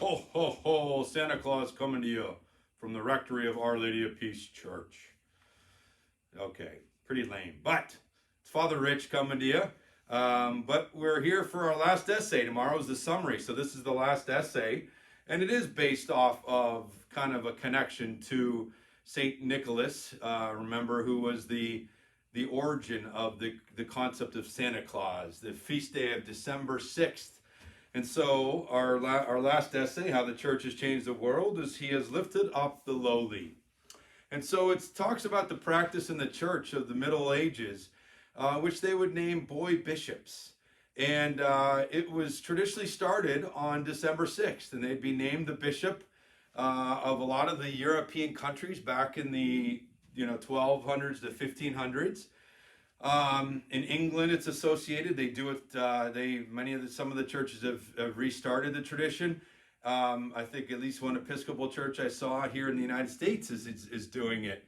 Ho, ho, ho, Santa Claus coming to you from the rectory of Our Lady of Peace Church. Okay, pretty lame, but it's Father Rich coming to you. But we're here for our last essay. Tomorrow is the summary, so this is the last essay, and it is based off of kind of a connection to Saint Nicholas. Remember, who was the origin of the concept of Santa Claus, the feast day of December 6th. And so our last essay, How the Church Has Changed the World, is He has lifted up the lowly. And so it talks about the practice in the church of the Middle Ages, which they would name boy bishops. And it was traditionally started on December 6th, and they'd be named the bishop of a lot of the European countries back in the 1200s to 1500s. In England, it's associated. They do it. Some of the churches have restarted the tradition. I think at least one Episcopal church I saw here in the United States is doing it.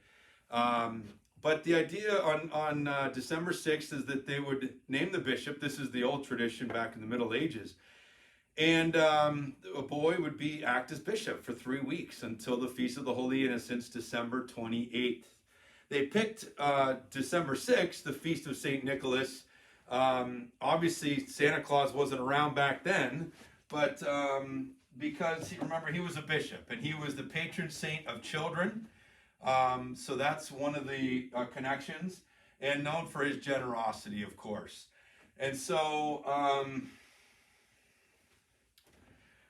But the idea on December 6th is that they would name the bishop. This is the old tradition back in the Middle Ages. And a boy would act as bishop for 3 weeks until the Feast of the Holy Innocents, December 28th. They picked December 6th, the Feast of St. Nicholas. Obviously, Santa Claus wasn't around back then, but because, he was a bishop, and he was the patron saint of children. So that's one of the connections, and known for his generosity, of course. And so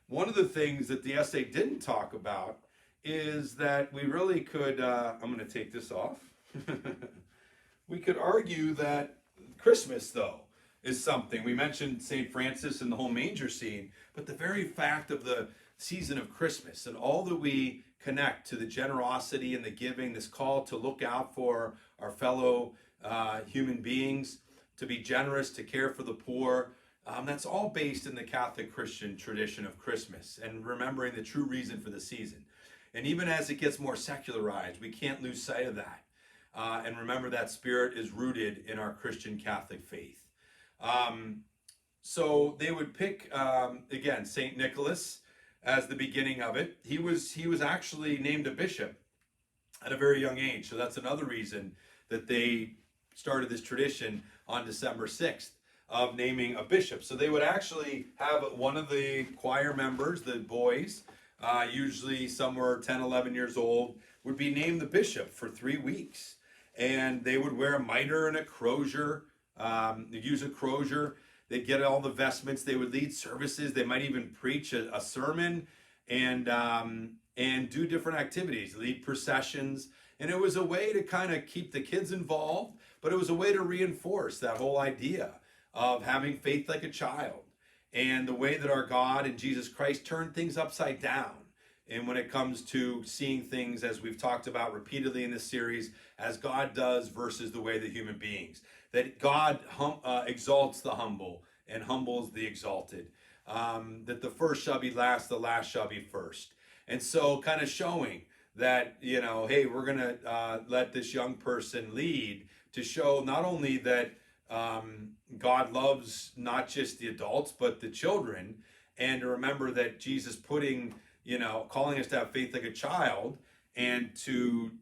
one of the things that the essay didn't talk about is that we really could, I'm going to take this off. We could argue that Christmas, though, is something. We mentioned St. Francis and the whole manger scene, but the very fact of the season of Christmas and all that we connect to the generosity and the giving, this call to look out for our fellow human beings, to be generous, to care for the poor, that's all based in the Catholic Christian tradition of Christmas and remembering the true reason for the season. And even as it gets more secularized, we can't lose sight of that. And remember that spirit is rooted in our Christian Catholic faith. So they would pick, again, St. Nicholas as the beginning of it. He was actually named a bishop at a very young age. So that's another reason that they started this tradition on December 6th of naming a bishop. So they would actually have one of the choir members, the boys, usually somewhere 10, 11 years old, would be named the bishop for 3 weeks. And they would wear a mitre and a crozier. They'd use a crozier. They'd get all the vestments. They would lead services. They might even preach a sermon and do different activities, lead processions. And it was a way to kind of keep the kids involved, but it was a way to reinforce that whole idea of having faith like a child and the way that our God and Jesus Christ turned things upside down. And when it comes to seeing things, as we've talked about repeatedly in this series, as God does versus the way that human beings, that God exalts the humble and humbles the exalted, that the first shall be last, the last shall be first. And so kind of showing that, hey, we're going to let this young person lead to show not only that God loves not just the adults, but the children, and to remember that Jesus calling us to have faith like a child and to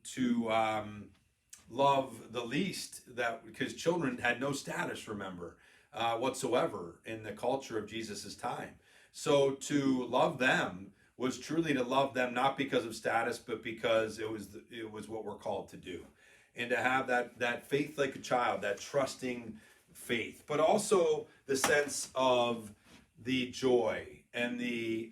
love the least, that because children had no status, remember, whatsoever in the culture of Jesus's time. So to love them was truly to love them not because of status, but because it was what we're called to do. And to have that faith like a child, that trusting faith, but also the sense of the joy and the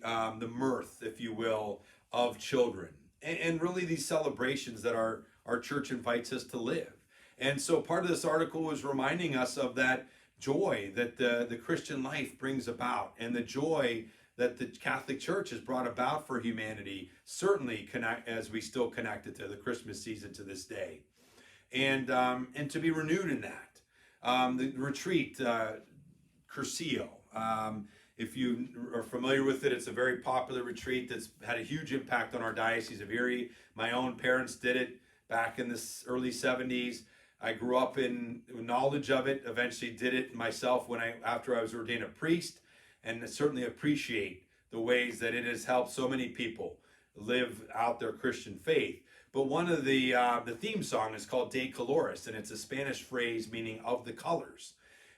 mirth, if you will, of children, and really these celebrations that our church invites us to live. And so part of this article was reminding us of that joy that the Christian life brings about, and the joy that the Catholic Church has brought about for humanity, certainly as we still connect it to the Christmas season to this day. And to be renewed in that. The retreat, Cursillo, if you are familiar with it, it's a very popular retreat that's had a huge impact on our Diocese of Erie. My own parents did it back in the early 70s. I grew up in knowledge of it, eventually did it myself after I was ordained a priest, and certainly appreciate the ways that it has helped so many people live out their Christian faith. But one of the theme song is called De Colores, and it's a Spanish phrase meaning of the colors.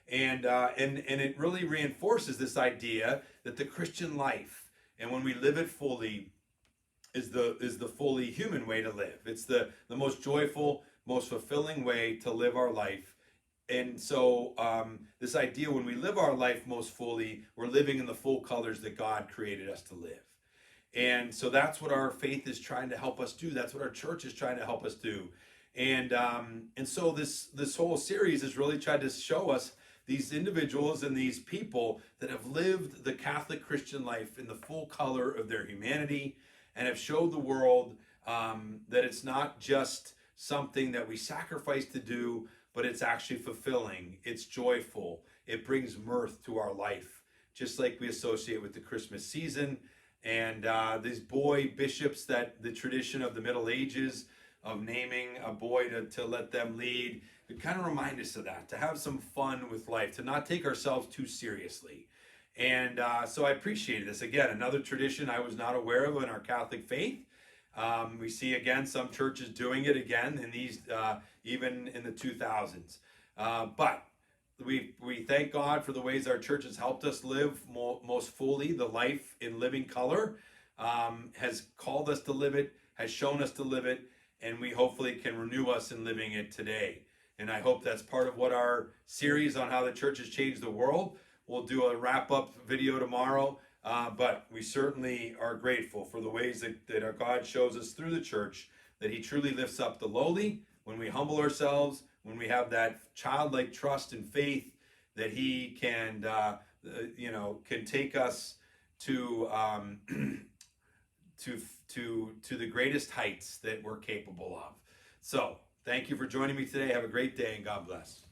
And it really reinforces this idea that the Christian life, and when we live it fully, is the fully human way to live. It's the most joyful, most fulfilling way to live our life. And so this idea, when we live our life most fully, we're living in the full colors that God created us to live. And so that's what our faith is trying to help us do. That's what our church is trying to help us do. And so this whole series has really tried to show us these individuals and these people that have lived the Catholic Christian life in the full color of their humanity, and have showed the world that it's not just something that we sacrifice to do, but it's actually fulfilling, it's joyful, it brings mirth to our life, just like we associate with the Christmas season. And these boy bishops, that the tradition of the Middle Ages of naming a boy to let them lead, it kind of remind us of that, to have some fun with life, to not take ourselves too seriously. And so I appreciated this. Again, another tradition I was not aware of in our Catholic faith. We see again some churches doing it again in these, even in the 2000s. But we thank God for the ways our church has helped us live most fully the life in living color, has called us to live it, has shown us to live it, and we hopefully can renew us in living it today. And I hope that's part of what our series on how the church has changed the world. We'll do a wrap-up video tomorrow, but we certainly are grateful for the ways that our God shows us through the church that he truly lifts up the lowly when we humble ourselves, when we have that childlike trust and faith that he can, can take us to the greatest heights that we're capable of. So, thank you for joining me today. Have a great day, and God bless.